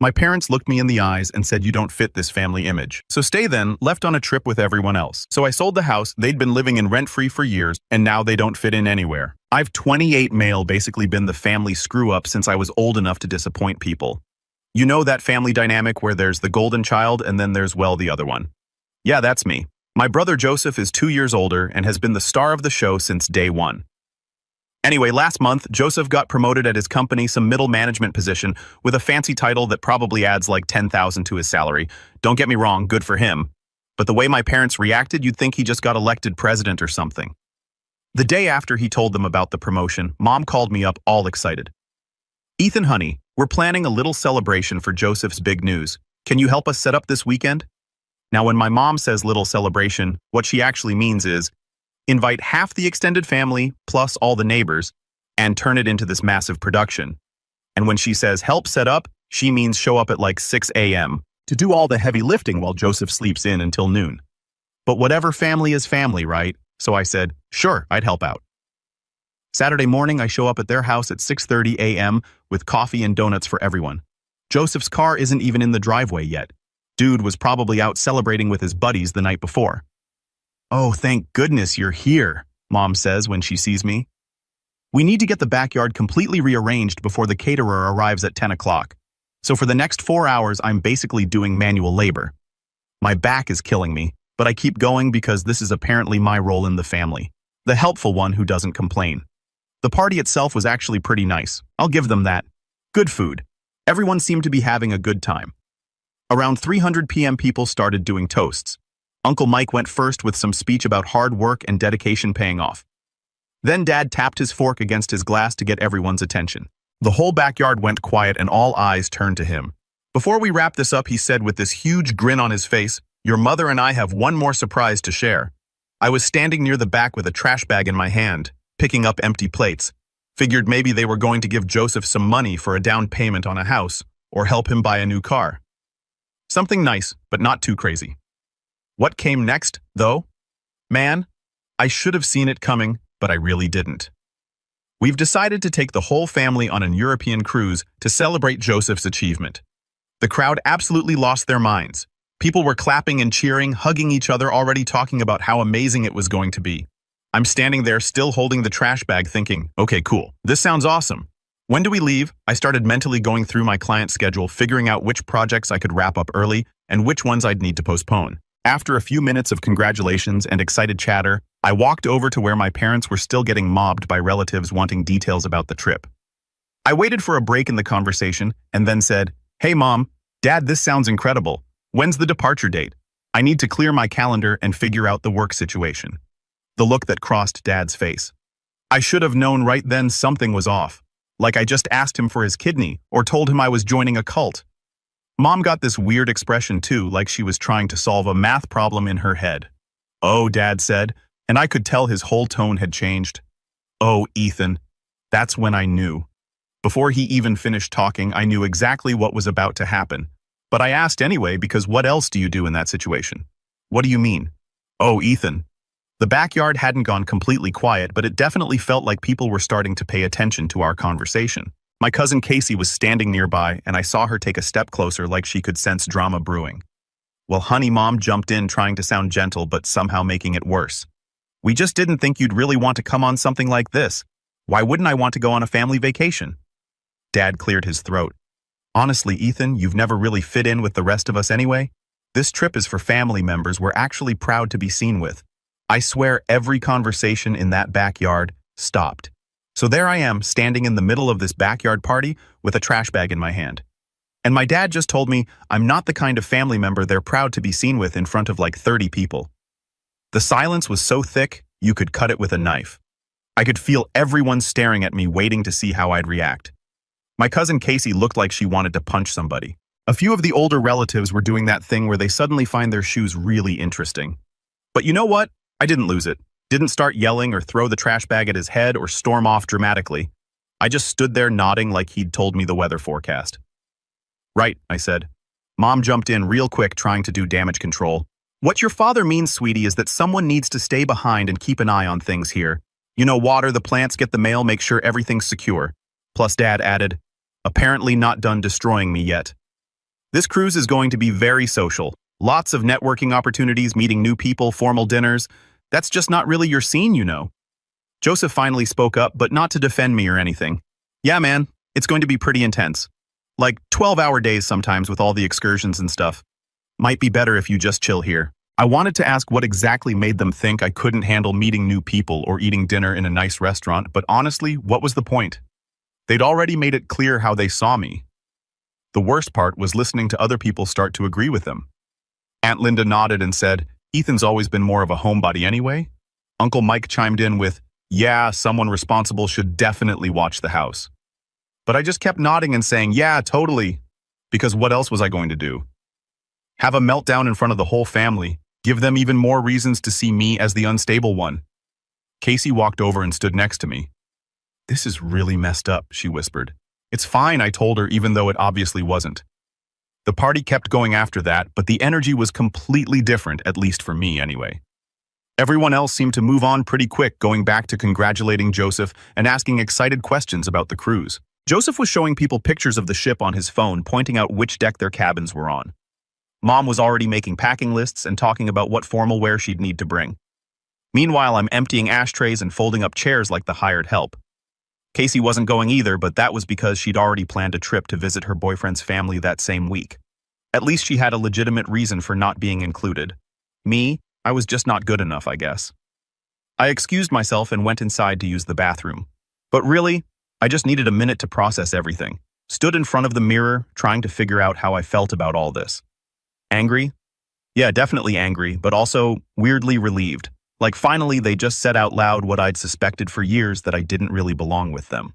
My parents looked me in the eyes and said, "You don't fit this family image." So stay then, left on a trip with everyone else. So I sold the house they'd been living in rent-free for years, and now they don't fit in anywhere. I've 28 male basically been the family screw-up since I was old enough to disappoint people. You know that family dynamic where there's the golden child and then there's, well, the other one. Yeah, that's me. My brother Joseph is 2 years older and has been the star of the show since day one. Anyway, last month, Joseph got promoted at his company, some middle management position, with a fancy title that probably adds like $10,000 to his salary. Don't get me wrong, good for him. But the way my parents reacted, you'd think he just got elected president or something. The day after he told them about the promotion, Mom called me up all excited. "Ethan, honey, we're planning a little celebration for Joseph's big news. Can you help us set up this weekend?" Now, when my mom says little celebration, what she actually means is invite half the extended family plus all the neighbors and turn it into this massive production. And when she says help set up, she means show up at like 6 a.m. to do all the heavy lifting while Joseph sleeps in until noon. But whatever family is family, right? So I said, sure, I'd help out. Saturday morning, I show up at their house at 6:30 a.m. with coffee and donuts for everyone. Joseph's car isn't even in the driveway yet. Dude was probably out celebrating with his buddies the night before. "Oh, thank goodness you're here," Mom says when she sees me. "We need to get the backyard completely rearranged before the caterer arrives at 10 o'clock. So for the next 4 hours, I'm basically doing manual labor. My back is killing me, but I keep going because this is apparently my role in the family, the helpful one who doesn't complain. The party itself was actually pretty nice. I'll give them that. Good food. Everyone seemed to be having a good time. Around 300 p.m. people started doing toasts. Uncle Mike went first with some speech about hard work and dedication paying off. Then Dad tapped his fork against his glass to get everyone's attention. The whole backyard went quiet and all eyes turned to him. Before we wrap this up, he said with this huge grin on his face, "Your mother and I have one more surprise to share." I was standing near the back with a trash bag in my hand, picking up empty plates. Figured maybe they were going to give Joseph some money for a down payment on a house, or help him buy a new car. Something nice, but not too crazy. What came next, though? Man, I should have seen it coming, but I really didn't. We've decided to take the whole family on an European cruise to celebrate Joseph's achievement. The crowd absolutely lost their minds. People were clapping and cheering, hugging each other, already talking about how amazing it was going to be. I'm standing there still holding the trash bag thinking, okay, cool, this sounds awesome. When do we leave? I started mentally going through my client schedule, figuring out which projects I could wrap up early and which ones I'd need to postpone. After a few minutes of congratulations and excited chatter, I walked over to where my parents were still getting mobbed by relatives wanting details about the trip. I waited for a break in the conversation and then said, "Hey Mom, Dad, this sounds incredible. When's the departure date? I need to clear my calendar and figure out the work situation." The look that crossed Dad's face. I should have known right then something was off. Like I just asked him for his kidney or told him I was joining a cult. Mom got this weird expression too, like she was trying to solve a math problem in her head. "Oh," Dad said, and I could tell his whole tone had changed. "Oh, Ethan." That's when I knew. Before he even finished talking, I knew exactly what was about to happen. But I asked anyway because what else do you do in that situation? "What do you mean?" "Oh, Ethan." The backyard hadn't gone completely quiet, but it definitely felt like people were starting to pay attention to our conversation. My cousin Casey was standing nearby, and I saw her take a step closer like she could sense drama brewing. Well, honey, Mom jumped in trying to sound gentle but somehow making it worse. "We just didn't think you'd really want to come on something like this. Why wouldn't I want to go on a family vacation?" Dad cleared his throat. "Honestly, Ethan, you've never really fit in with the rest of us anyway. This trip is for family members we're actually proud to be seen with." I swear every conversation in that backyard stopped. So there I am, standing in the middle of this backyard party with a trash bag in my hand. And my dad just told me I'm not the kind of family member they're proud to be seen with in front of like 30 people. The silence was so thick, you could cut it with a knife. I could feel everyone staring at me, waiting to see how I'd react. My cousin Casey looked like she wanted to punch somebody. A few of the older relatives were doing that thing where they suddenly find their shoes really interesting. But you know what? I didn't lose it. Didn't start yelling or throw the trash bag at his head or storm off dramatically. I just stood there nodding like he'd told me the weather forecast. "Right," I said. Mom jumped in real quick, trying to do damage control. "What your father means, sweetie, is that someone needs to stay behind and keep an eye on things here. You know, water the plants, get the mail, make sure everything's secure." Plus Dad added, "Apparently not done destroying me yet." This cruise is going to be very social. Lots of networking opportunities, meeting new people, formal dinners. That's just not really your scene, you know. Joseph finally spoke up, but not to defend me or anything. Yeah, man, it's going to be pretty intense. Like 12-hour days sometimes with all the excursions and stuff. Might be better if you just chill here. I wanted to ask what exactly made them think I couldn't handle meeting new people or eating dinner in a nice restaurant, but honestly, what was the point? They'd already made it clear how they saw me. The worst part was listening to other people start to agree with them. Aunt Linda nodded and said, Ethan's always been more of a homebody anyway. Uncle Mike chimed in with, yeah, someone responsible should definitely watch the house. But I just kept nodding and saying, yeah, totally, because what else was I going to do? Have a meltdown in front of the whole family, give them even more reasons to see me as the unstable one. Casey walked over and stood next to me. This is really messed up, she whispered. It's fine, I told her, even though it obviously wasn't. The party kept going after that, but the energy was completely different, at least for me anyway. Everyone else seemed to move on pretty quick, going back to congratulating Joseph and asking excited questions about the cruise. Joseph was showing people pictures of the ship on his phone, pointing out which deck their cabins were on. Mom was already making packing lists and talking about what formal wear she'd need to bring. Meanwhile, I'm emptying ashtrays and folding up chairs like the hired help. Casey wasn't going either, but that was because she'd already planned a trip to visit her boyfriend's family that same week. At least she had a legitimate reason for not being included. Me, I was just not good enough, I guess. I excused myself and went inside to use the bathroom. But really, I just needed a minute to process everything. Stood in front of the mirror, trying to figure out how I felt about all this. Angry? Yeah, definitely angry, but also weirdly relieved. Like finally they just said out loud what I'd suspected for years, that I didn't really belong with them.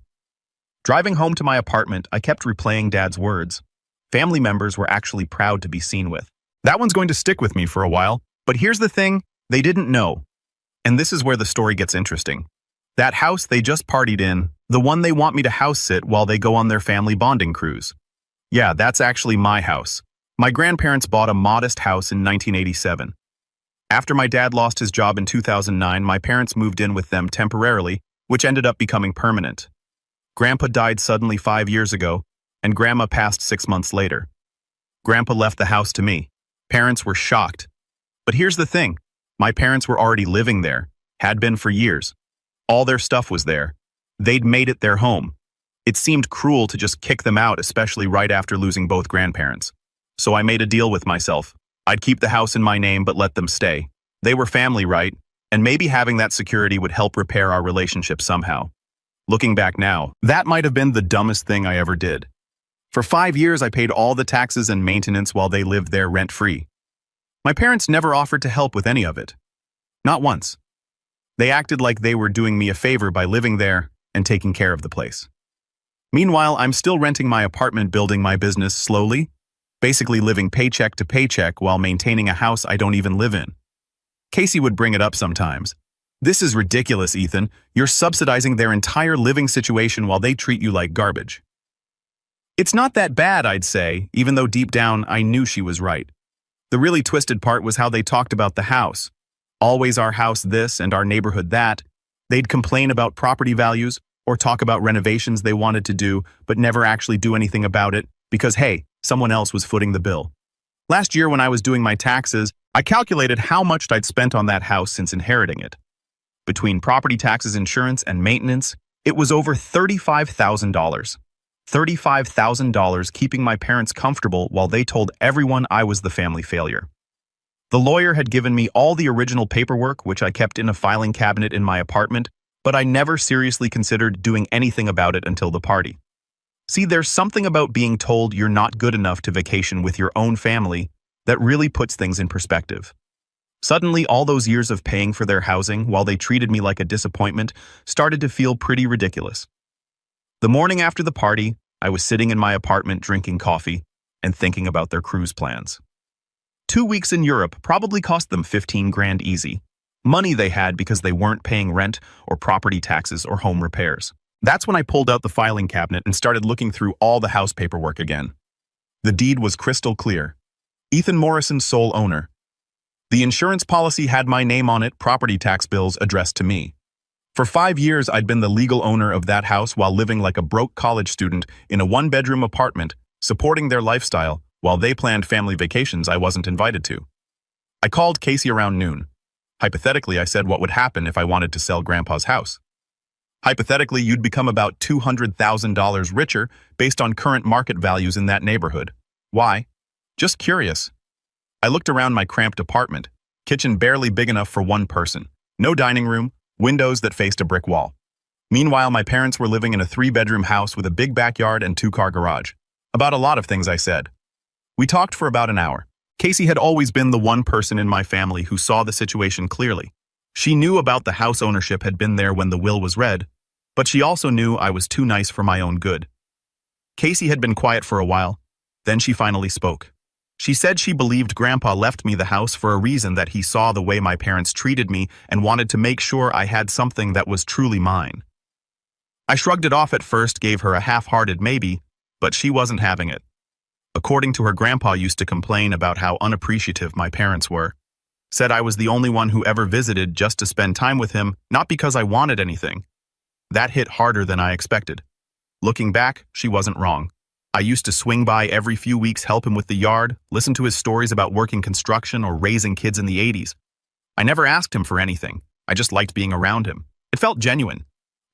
Driving home to my apartment, I kept replaying Dad's words. Family members were actually proud to be seen with. That one's going to stick with me for a while, but here's the thing, they didn't know. And this is where the story gets interesting. That house they just partied in, the one they want me to house sit while they go on their family bonding cruise. Yeah, that's actually my house. My grandparents bought a modest house in 1987. After my dad lost his job in 2009, my parents moved in with them temporarily, which ended up becoming permanent. Grandpa died suddenly 5 years ago, and Grandma passed 6 months later. Grandpa left the house to me. Parents were shocked. But here's the thing, my parents were already living there, had been for years. All their stuff was there. They'd made it their home. It seemed cruel to just kick them out, especially right after losing both grandparents. So I made a deal with myself. I'd keep the house in my name but let them stay. They were family, right? And maybe having that security would help repair our relationship somehow. Looking back now, that might have been the dumbest thing I ever did. For 5 years I paid all the taxes and maintenance while they lived there rent-free. My parents never offered to help with any of it. Not once. They acted like they were doing me a favor by living there and taking care of the place. Meanwhile, I'm still renting my apartment, building my business slowly, basically living paycheck to paycheck while maintaining a house I don't even live in. Casey would bring it up sometimes. This is ridiculous, Ethan. You're subsidizing their entire living situation while they treat you like garbage. It's not that bad, I'd say, even though deep down I knew she was right. The really twisted part was how they talked about the house. Always our house this and our neighborhood that. They'd complain about property values or talk about renovations they wanted to do, but never actually do anything about it because, hey, someone else was footing the bill. Last year when I was doing my taxes, I calculated how much I'd spent on that house since inheriting it. Between property taxes, insurance, and maintenance, it was over $35,000. $35,000 keeping my parents comfortable while they told everyone I was the family failure. The lawyer had given me all the original paperwork, which I kept in a filing cabinet in my apartment, but I never seriously considered doing anything about it until the party. See, there's something about being told you're not good enough to vacation with your own family that really puts things in perspective. Suddenly, all those years of paying for their housing while they treated me like a disappointment started to feel pretty ridiculous. The morning after the party, I was sitting in my apartment drinking coffee and thinking about their cruise plans. 2 weeks in Europe probably cost them 15 grand easy. Money they had because they weren't paying rent or property taxes or home repairs. That's when I pulled out the filing cabinet and started looking through all the house paperwork again. The deed was crystal clear. Ethan Morrison, sole owner. The insurance policy had my name on it, property tax bills addressed to me. For 5 years, I'd been the legal owner of that house while living like a broke college student in a one-bedroom apartment, supporting their lifestyle while they planned family vacations I wasn't invited to. I called Casey around noon. Hypothetically, I said what would happen if I wanted to sell Grandpa's house. Hypothetically, you'd become about $200,000 richer based on current market values in that neighborhood. Why? Just curious. I looked around my cramped apartment, kitchen barely big enough for one person, no dining room, windows that faced a brick wall. Meanwhile, my parents were living in a 3-bedroom house with a big backyard and 2-car garage. About a lot of things I said. We talked for about an hour. Casey had always been the one person in my family who saw the situation clearly. She knew about the house ownership had been there when the will was read, but she also knew I was too nice for my own good. Casey had been quiet for a while, then she finally spoke. She said she believed Grandpa left me the house for a reason, that he saw the way my parents treated me and wanted to make sure I had something that was truly mine. I shrugged it off at first, gave her a half-hearted maybe, but she wasn't having it. According to her, Grandpa used to complain about how unappreciative my parents were. Said I was the only one who ever visited just to spend time with him, not because I wanted anything. That hit harder than I expected. Looking back, she wasn't wrong. I used to swing by every few weeks, help him with the yard, listen to his stories about working construction or raising kids in the 80s. I never asked him for anything. I just liked being around him. It felt genuine.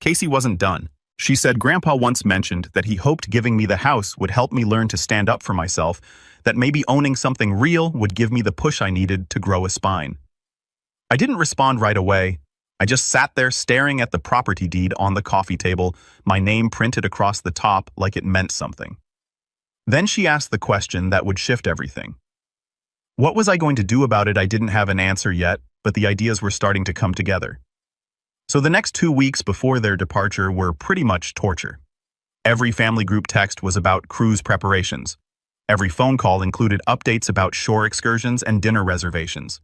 Casey wasn't done. She said Grandpa once mentioned that he hoped giving me the house would help me learn to stand up for myself, that maybe owning something real would give me the push I needed to grow a spine. I didn't respond right away. I just sat there staring at the property deed on the coffee table, my name printed across the top like it meant something. Then she asked the question that would shift everything. What was I going to do about it? I didn't have an answer yet, but the ideas were starting to come together. So the next 2 weeks before their departure were pretty much torture. Every family group text was about cruise preparations. Every phone call included updates about shore excursions and dinner reservations.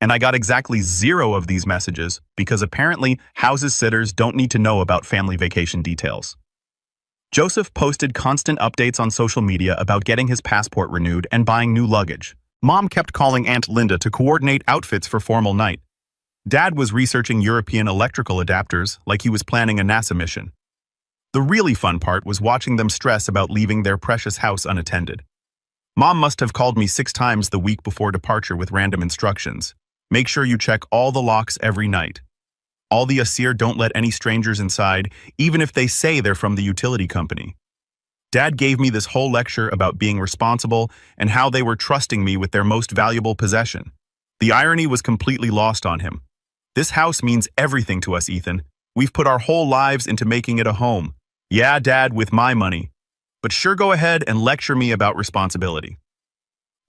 And I got exactly 0 of these messages because apparently houses sitters don't need to know about family vacation details. Joseph posted constant updates on social media about getting his passport renewed and buying new luggage. Mom kept calling Aunt Linda to coordinate outfits for formal night. Dad was researching European electrical adapters like he was planning a NASA mission. The really fun part was watching them stress about leaving their precious house unattended. Mom must have called me 6 times the week before departure with random instructions. Make sure you check all the locks every night. All the Asir, don't let any strangers inside, even if they say they're from the utility company. Dad gave me this whole lecture about being responsible and how they were trusting me with their most valuable possession. The irony was completely lost on him. This house means everything to us, Ethan. We've put our whole lives into making it a home. Yeah, Dad, with my money. But sure, go ahead and lecture me about responsibility.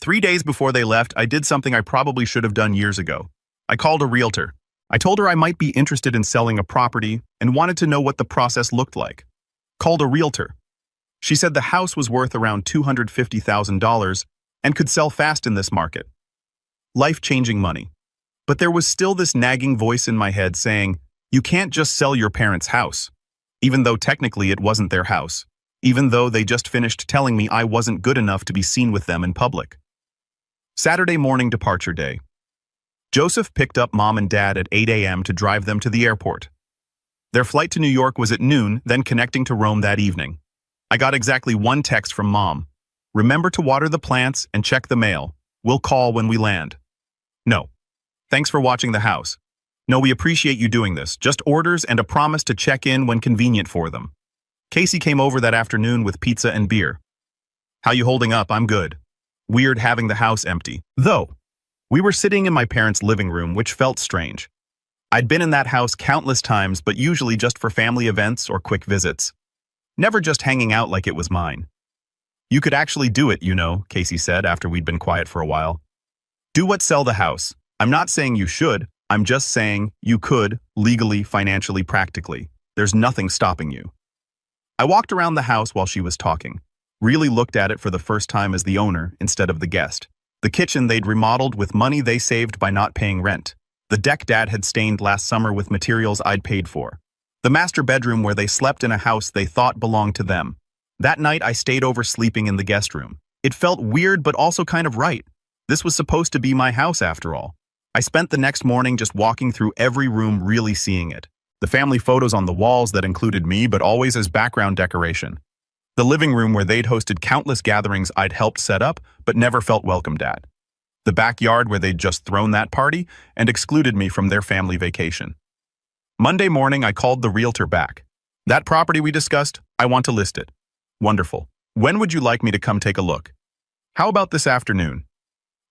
3 days before they left, I did something I probably should have done years ago. I called a realtor. I told her I might be interested in selling a property and wanted to know what the process looked like. Called a realtor. She said the house was worth around $250,000 and could sell fast in this market. Life-changing money. But there was still this nagging voice in my head saying, you can't just sell your parents' house. Even though technically it wasn't their house. Even though they just finished telling me I wasn't good enough to be seen with them in public. Saturday morning, departure day. Joseph picked up Mom and Dad at 8 a.m. to drive them to the airport. Their flight to New York was at noon, then connecting to Rome that evening. I got exactly 1 text from Mom. Remember to water the plants and check the mail. We'll call when we land. No. Thanks for watching the house. No, we appreciate you doing this. Just orders and a promise to check in when convenient for them. Casey came over that afternoon with pizza and beer. How you holding up? I'm good. Weird having the house empty. Though, we were sitting in my parents' living room, which felt strange. I'd been in that house countless times, but usually just for family events or quick visits. Never just hanging out like it was mine. You could actually do it, you know, Casey said after we'd been quiet for a while. Do what? Sell the house. I'm not saying you should. I'm just saying you could, legally, financially, practically. There's nothing stopping you. I walked around the house while she was talking. Really looked at it for the first time as the owner instead of the guest. The kitchen they'd remodeled with money they saved by not paying rent. The deck Dad had stained last summer with materials I'd paid for. The master bedroom where they slept in a house they thought belonged to them. That night I stayed over sleeping in the guest room. It felt weird but also kind of right. This was supposed to be my house after all. I spent the next morning just walking through every room, really seeing it. The family photos on the walls that included me but always as background decoration. The living room where they'd hosted countless gatherings I'd helped set up, but never felt welcomed at. The backyard where they'd just thrown that party and excluded me from their family vacation. Monday morning, I called the realtor back. That property we discussed, I want to list it. Wonderful. When would you like me to come take a look? How about this afternoon?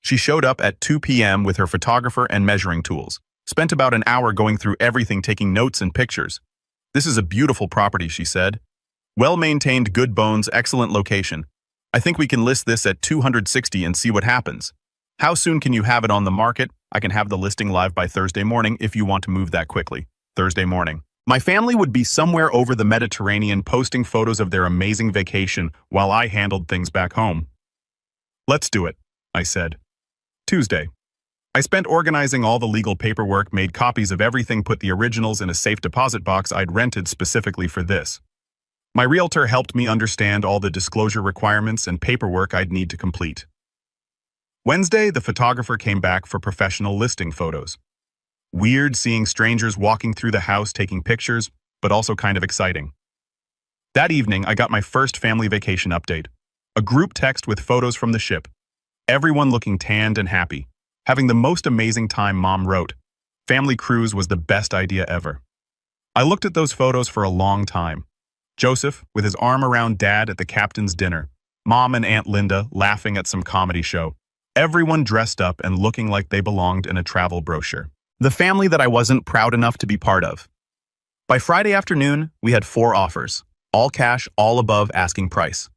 She showed up at 2 p.m. with her photographer and measuring tools. Spent about an hour going through everything, taking notes and pictures. This is a beautiful property, she said. Well-maintained, good bones, excellent location. I think we can list this at 260 and see what happens. How soon can you have it on the market? I can have the listing live by Thursday morning if you want to move that quickly. Thursday morning. My family would be somewhere over the Mediterranean posting photos of their amazing vacation while I handled things back home. Let's do it, I said. Tuesday. I spent organizing all the legal paperwork, made copies of everything, put the originals in a safe deposit box I'd rented specifically for this. My realtor helped me understand all the disclosure requirements and paperwork I'd need to complete. Wednesday, the photographer came back for professional listing photos. Weird seeing strangers walking through the house taking pictures, but also kind of exciting. That evening, I got my first family vacation update. A group text with photos from the ship. Everyone looking tanned and happy. Having the most amazing time, Mom wrote. Family cruise was the best idea ever. I looked at those photos for a long time. Joseph, with his arm around Dad at the captain's dinner. Mom and Aunt Linda laughing at some comedy show. Everyone dressed up and looking like they belonged in a travel brochure. The family that I wasn't proud enough to be part of. By Friday afternoon, we had 4 offers. All cash, all above asking price.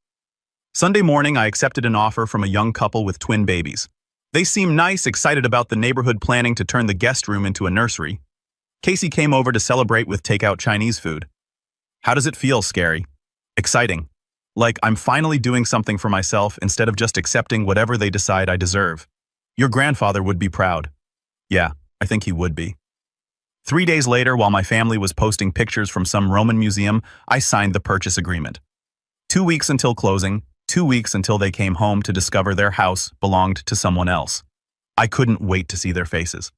Sunday morning, I accepted an offer from a young couple with twin babies. They seemed nice, excited about the neighborhood, planning to turn the guest room into a nursery. Casey came over to celebrate with takeout Chinese food. How does it feel, Scary? Exciting. Like I'm finally doing something for myself instead of just accepting whatever they decide I deserve. Your grandfather would be proud. Yeah, I think he would be. 3 days later, while my family was posting pictures from some Roman museum, I signed the purchase agreement. 2 weeks until closing, 2 weeks until they came home to discover their house belonged to someone else. I couldn't wait to see their faces.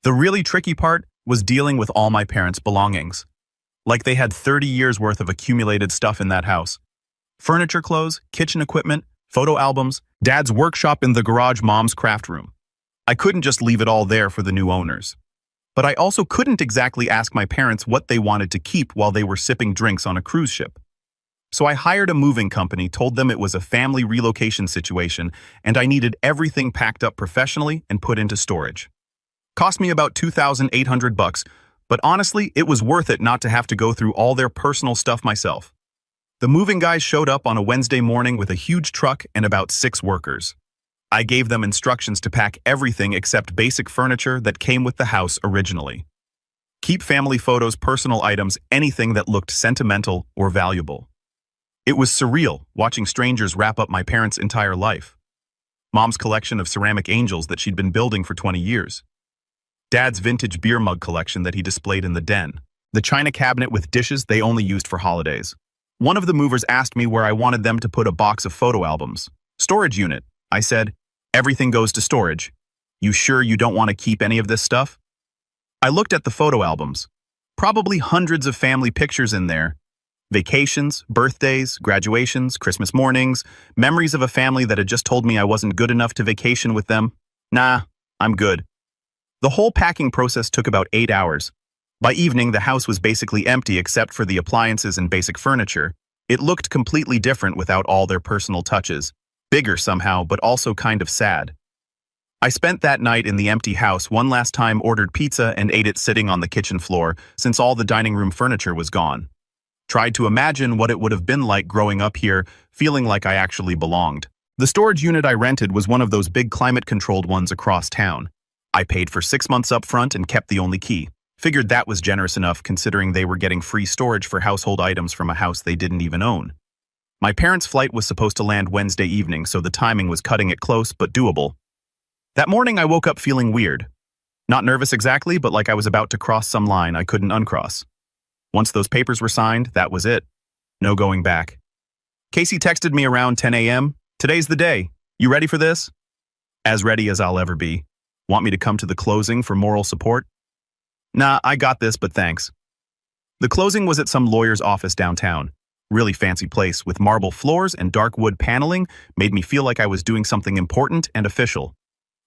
The really tricky part was dealing with all my parents' belongings. Like they had 30 years worth of accumulated stuff in that house. Furniture, clothes, kitchen equipment, photo albums, Dad's workshop in the garage, Mom's craft room. I couldn't just leave it all there for the new owners. But I also couldn't exactly ask my parents what they wanted to keep while they were sipping drinks on a cruise ship. So I hired a moving company, told them it was a family relocation situation, and I needed everything packed up professionally and put into storage. Cost me about $2,800, but honestly, it was worth it not to have to go through all their personal stuff myself. The moving guys showed up on a Wednesday morning with a huge truck and about 6 workers. I gave them instructions to pack everything except basic furniture that came with the house originally. Keep family photos, personal items, anything that looked sentimental or valuable. It was surreal watching strangers wrap up my parents' entire life. Mom's collection of ceramic angels that she'd been building for 20 years. Dad's vintage beer mug collection that he displayed in the den. The china cabinet with dishes they only used for holidays. One of the movers asked me where I wanted them to put a box of photo albums. Storage unit. I said, everything goes to storage. You sure you don't want to keep any of this stuff? I looked at the photo albums. Probably hundreds of family pictures in there. Vacations, birthdays, graduations, Christmas mornings, memories of a family that had just told me I wasn't good enough to vacation with them. Nah, I'm good. The whole packing process took about 8 hours. By evening, the house was basically empty except for the appliances and basic furniture. It looked completely different without all their personal touches. Bigger somehow, but also kind of sad. I spent that night in the empty house one last time, ordered pizza and ate it sitting on the kitchen floor since all the dining room furniture was gone. Tried to imagine what it would have been like growing up here, feeling like I actually belonged. The storage unit I rented was one of those big climate-controlled ones across town. I paid for 6 months up front and kept the only key. Figured that was generous enough considering they were getting free storage for household items from a house they didn't even own. My parents' flight was supposed to land Wednesday evening, so the timing was cutting it close but doable. That morning I woke up feeling weird. Not nervous exactly, but like I was about to cross some line I couldn't uncross. Once those papers were signed, that was it. No going back. Casey texted me around 10 a.m. Today's the day. You ready for this? As ready as I'll ever be. Want me to come to the closing for moral support? Nah, I got this, but thanks. The closing was at some lawyer's office downtown. Really fancy place with marble floors and dark wood paneling made me feel like I was doing something important and official.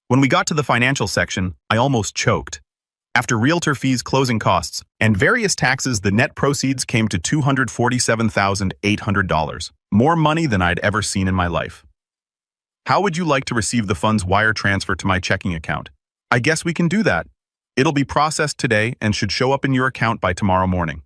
When we got to the financial section, I almost choked. After realtor fees, closing costs, and various taxes, the net proceeds came to $247,800, more money than I'd ever seen in my life. How would you like to receive the funds wire transfer to my checking account? I guess we can do that. It'll be processed today and should show up in your account by tomorrow morning.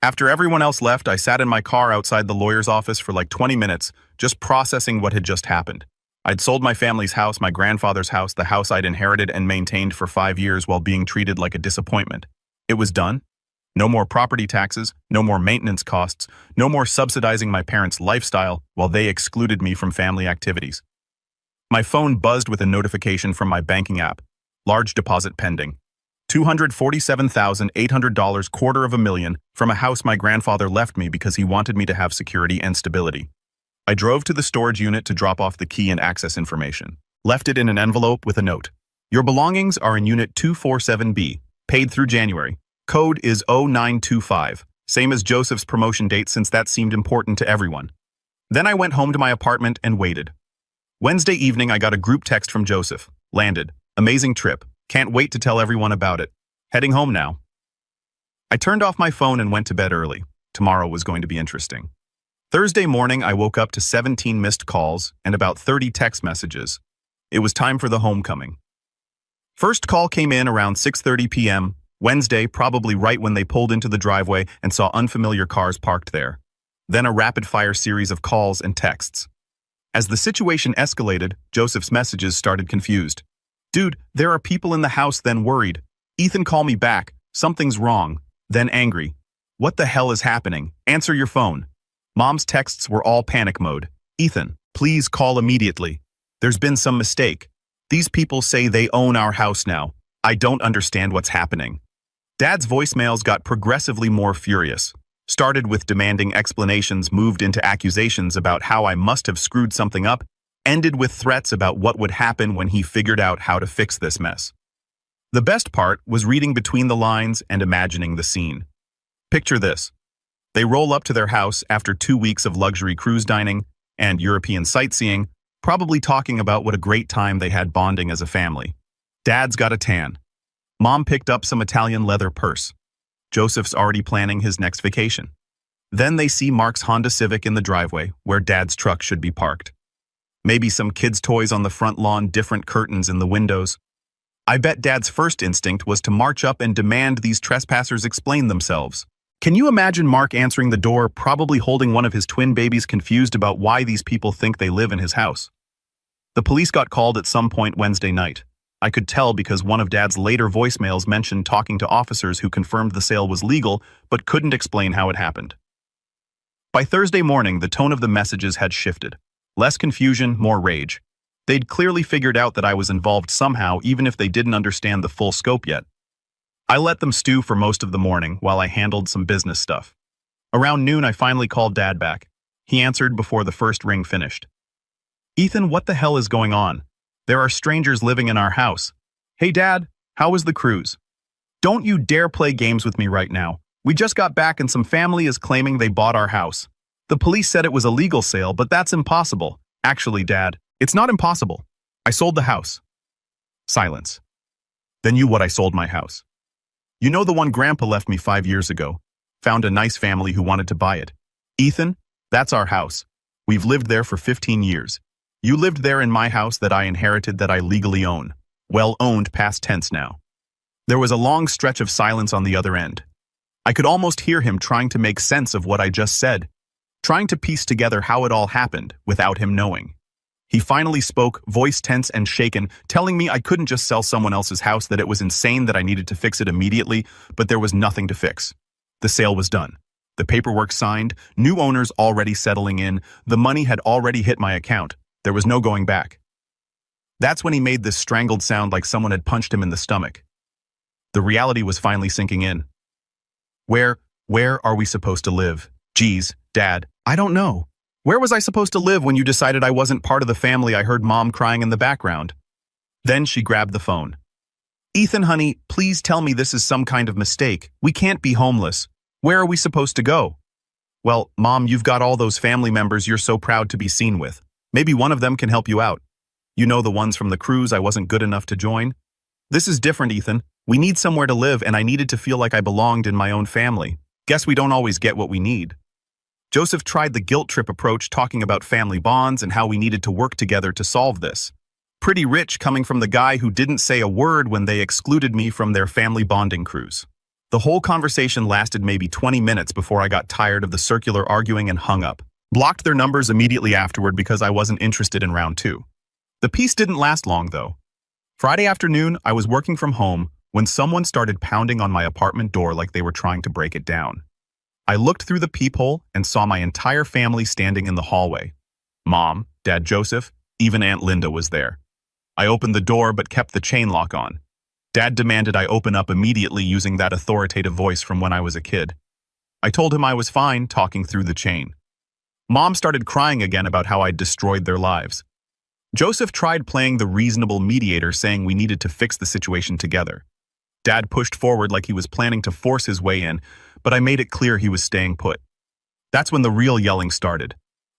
After everyone else left, I sat in my car outside the lawyer's office for like 20 minutes, just processing what had just happened. I'd sold my family's house, my grandfather's house, the house I'd inherited and maintained for 5 years while being treated like a disappointment. It was done. No more property taxes, no more maintenance costs, no more subsidizing my parents' lifestyle while they excluded me from family activities. My phone buzzed with a notification from my banking app. Large deposit pending. $247,800, $250,000 from a house my grandfather left me because he wanted me to have security and stability. I drove to the storage unit to drop off the key and access information. Left it in an envelope with a note. Your belongings are in Unit 247B, paid through January. Code is 0925, same as Joseph's promotion date since that seemed important to everyone. Then I went home to my apartment and waited. Wednesday evening I got a group text from Joseph. Landed. Amazing trip. Can't wait to tell everyone about it. Heading home now. I turned off my phone and went to bed early. Tomorrow was going to be interesting. Thursday morning, I woke up to 17 missed calls and about 30 text messages. It was time for the homecoming. First call came in around 6:30 p.m., Wednesday, probably right when they pulled into the driveway and saw unfamiliar cars parked there. Then a rapid-fire series of calls and texts. As the situation escalated, Joseph's messages started confused. Dude, there are people in the house, then worried. Ethan, call me back. Something's wrong. Then angry. What the hell is happening? Answer your phone. Mom's texts were all panic mode. Ethan, please call immediately. There's been some mistake. These people say they own our house now. I don't understand what's happening. Dad's voicemails got progressively more furious. Started with demanding explanations, moved into accusations about how I must have screwed something up, ended with threats about what would happen when he figured out how to fix this mess. The best part was reading between the lines and imagining the scene. Picture this. They roll up to their house after 2 weeks of luxury cruise dining and European sightseeing, probably talking about what a great time they had bonding as a family. Dad's got a tan. Mom picked up some Italian leather purse. Joseph's already planning his next vacation. Then they see Mark's Honda Civic in the driveway, where Dad's truck should be parked. Maybe some kids' toys on the front lawn, different curtains in the windows. I bet Dad's first instinct was to march up and demand these trespassers explain themselves. Can you imagine Mark answering the door, probably holding one of his twin babies, confused about why these people think they live in his house? The police got called at some point Wednesday night. I could tell because one of Dad's later voicemails mentioned talking to officers who confirmed the sale was legal but couldn't explain how it happened. By Thursday morning, the tone of the messages had shifted. Less confusion, more rage. They'd clearly figured out that I was involved somehow, even if they didn't understand the full scope yet. I let them stew for most of the morning while I handled some business stuff. Around noon, I finally called Dad back. He answered before the first ring finished. Ethan, what the hell is going on? There are strangers living in our house. Hey Dad, how was the cruise? Don't you dare play games with me right now. We just got back and some family is claiming they bought our house. The police said it was a legal sale, but that's impossible. Actually, Dad, it's not impossible. I sold the house. Silence. Then I sold my house. You know the one Grandpa left me 5 years ago. Found a nice family who wanted to buy it. Ethan, that's our house. We've lived there for 15 years. You lived there in my house that I inherited, that I legally own. Well owned, past tense now. There was a long stretch of silence on the other end. I could almost hear him trying to make sense of what I just said, trying to piece together how it all happened without him knowing. He finally spoke, voice tense and shaken, telling me I couldn't just sell someone else's house, that it was insane, that I needed to fix it immediately, but there was nothing to fix. The sale was done. The paperwork signed, new owners already settling in, the money had already hit my account. There was no going back. That's when he made this strangled sound like someone had punched him in the stomach. The reality was finally sinking in. Where are we supposed to live? Geez, Dad, I don't know. Where was I supposed to live when you decided I wasn't part of the family? I heard Mom crying in the background. Then she grabbed the phone. Ethan, honey, please tell me this is some kind of mistake. We can't be homeless. Where are we supposed to go? Well, Mom, you've got all those family members you're so proud to be seen with. Maybe one of them can help you out. You know, the ones from the cruise I wasn't good enough to join? This is different, Ethan. We need somewhere to live, and I needed to feel like I belonged in my own family. Guess we don't always get what we need. Joseph tried the guilt trip approach, talking about family bonds and how we needed to work together to solve this. Pretty rich coming from the guy who didn't say a word when they excluded me from their family bonding cruise. The whole conversation lasted maybe 20 minutes before I got tired of the circular arguing and hung up. Blocked their numbers immediately afterward because I wasn't interested in round 2. The peace didn't last long, though. Friday afternoon, I was working from home when someone started pounding on my apartment door like they were trying to break it down. I looked through the peephole and saw my entire family standing in the hallway. Mom, Dad Joseph, even Aunt Linda was there. I opened the door but kept the chain lock on. Dad demanded I open up immediately using that authoritative voice from when I was a kid. I told him I was fine, talking through the chain. Mom started crying again about how I'd destroyed their lives. Joseph tried playing the reasonable mediator, saying we needed to fix the situation together. Dad pushed forward like he was planning to force his way in, but I made it clear he was staying put. That's when the real yelling started.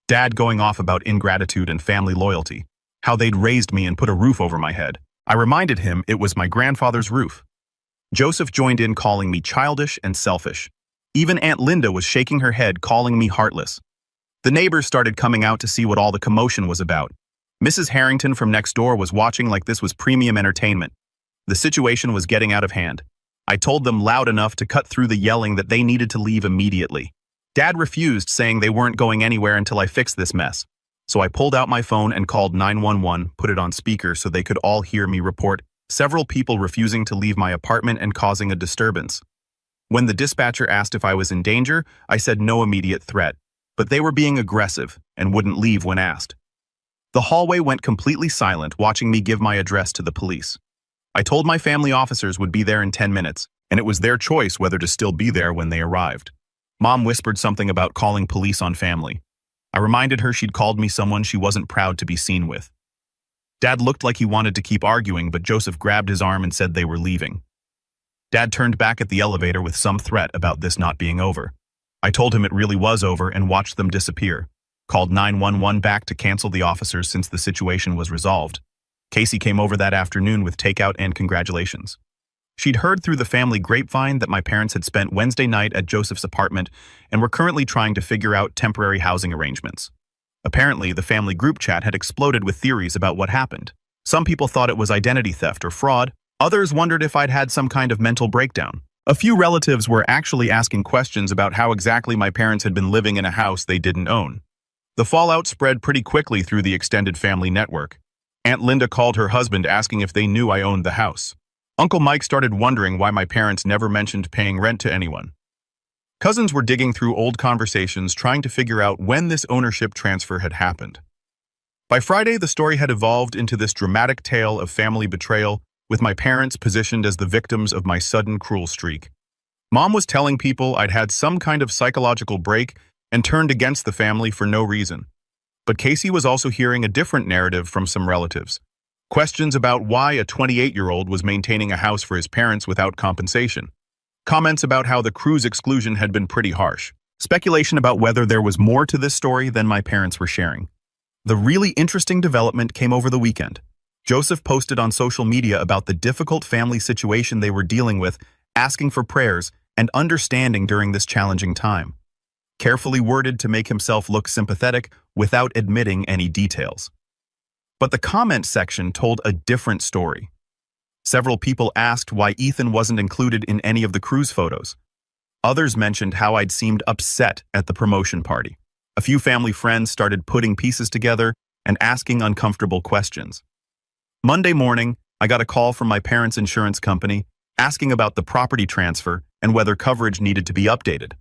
Dad going off about ingratitude and family loyalty, how they'd raised me and put a roof over my head. I reminded him it was my grandfather's roof. Joseph joined in, calling me childish and selfish. Even Aunt Linda was shaking her head, calling me heartless. The neighbors started coming out to see what all the commotion was about. Mrs. Harrington from next door was watching like this was premium entertainment. The situation was getting out of hand. I told them loud enough to cut through the yelling that they needed to leave immediately. Dad refused, saying they weren't going anywhere until I fixed this mess. So I pulled out my phone and called 911, put it on speaker so they could all hear me report several people refusing to leave my apartment and causing a disturbance. When the dispatcher asked if I was in danger, I said no immediate threat, but they were being aggressive and wouldn't leave when asked. The hallway went completely silent, watching me give my address to the police. I told my family officers would be there in 10 minutes, and it was their choice whether to still be there when they arrived. Mom whispered something about calling police on family. I reminded her she'd called me someone she wasn't proud to be seen with. Dad looked like he wanted to keep arguing, but Joseph grabbed his arm and said they were leaving. Dad turned back at the elevator with some threat about this not being over. I told him it really was over and watched them disappear. Called 911 back to cancel the officers since the situation was resolved. Casey came over that afternoon with takeout and congratulations. She'd heard through the family grapevine that my parents had spent Wednesday night at Joseph's apartment and were currently trying to figure out temporary housing arrangements. Apparently, the family group chat had exploded with theories about what happened. Some people thought it was identity theft or fraud. Others wondered if I'd had some kind of mental breakdown. A few relatives were actually asking questions about how exactly my parents had been living in a house they didn't own. The fallout spread pretty quickly through the extended family network. Aunt Linda called her husband asking if they knew I owned the house. Uncle Mike started wondering why my parents never mentioned paying rent to anyone. Cousins were digging through old conversations, trying to figure out when this ownership transfer had happened. By Friday, the story had evolved into this dramatic tale of family betrayal, with my parents positioned as the victims of my sudden cruel streak. Mom was telling people I'd had some kind of psychological break and turned against the family for no reason. But Casey was also hearing a different narrative from some relatives. Questions about why a 28-year-old was maintaining a house for his parents without compensation. Comments about how the cruise exclusion had been pretty harsh. Speculation about whether there was more to this story than my parents were sharing. The really interesting development came over the weekend. Joseph posted on social media about the difficult family situation they were dealing with, asking for prayers and understanding during this challenging time. Carefully worded to make himself look sympathetic without admitting any details. But the comment section told a different story. Several people asked why Ethan wasn't included in any of the cruise photos. Others mentioned how I'd seemed upset at the promotion party. A few family friends started putting pieces together and asking uncomfortable questions. Monday morning, I got a call from my parents' insurance company asking about the property transfer and whether coverage needed to be updated.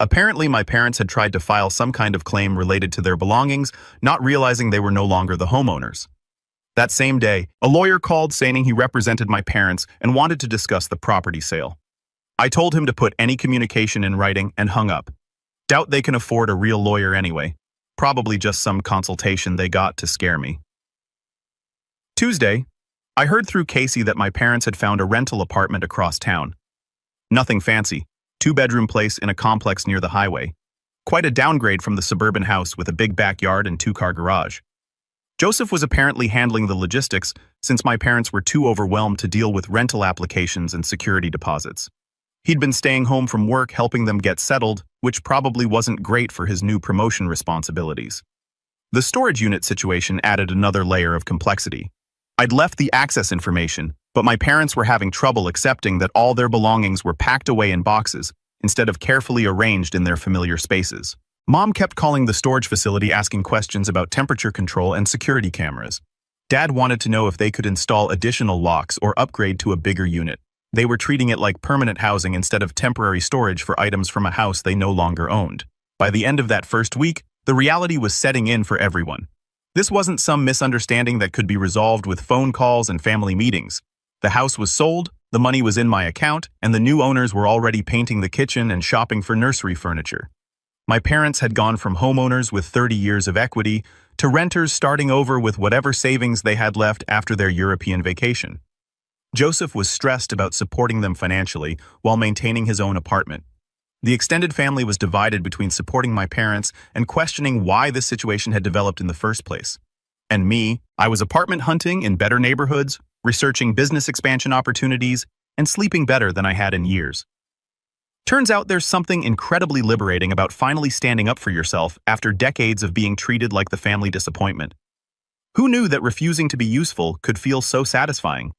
Apparently, my parents had tried to file some kind of claim related to their belongings, not realizing they were no longer the homeowners. That same day, a lawyer called saying he represented my parents and wanted to discuss the property sale. I told him to put any communication in writing and hung up. Doubt they can afford a real lawyer anyway. Probably just some consultation they got to scare me. Tuesday, I heard through Casey that my parents had found a rental apartment across town. Nothing fancy. 2-bedroom place in a complex near the highway. Quite a downgrade from the suburban house with a big backyard and two-car garage. Joseph was apparently handling the logistics since my parents were too overwhelmed to deal with rental applications and security deposits. He'd been staying home from work helping them get settled, which probably wasn't great for his new promotion responsibilities. The storage unit situation added another layer of complexity. I'd left the access information, but my parents were having trouble accepting that all their belongings were packed away in boxes instead of carefully arranged in their familiar spaces. Mom kept calling the storage facility asking questions about temperature control and security cameras. Dad wanted to know if they could install additional locks or upgrade to a bigger unit. They were treating it like permanent housing instead of temporary storage for items from a house they no longer owned. By the end of that first week, the reality was setting in for everyone. This wasn't some misunderstanding that could be resolved with phone calls and family meetings. The house was sold, the money was in my account, and the new owners were already painting the kitchen and shopping for nursery furniture. My parents had gone from homeowners with 30 years of equity to renters starting over with whatever savings they had left after their European vacation. Joseph was stressed about supporting them financially while maintaining his own apartment. The extended family was divided between supporting my parents and questioning why this situation had developed in the first place. And me, I was apartment hunting in better neighborhoods, researching business expansion opportunities, and sleeping better than I had in years. Turns out there's something incredibly liberating about finally standing up for yourself after decades of being treated like the family disappointment. Who knew that refusing to be useful could feel so satisfying?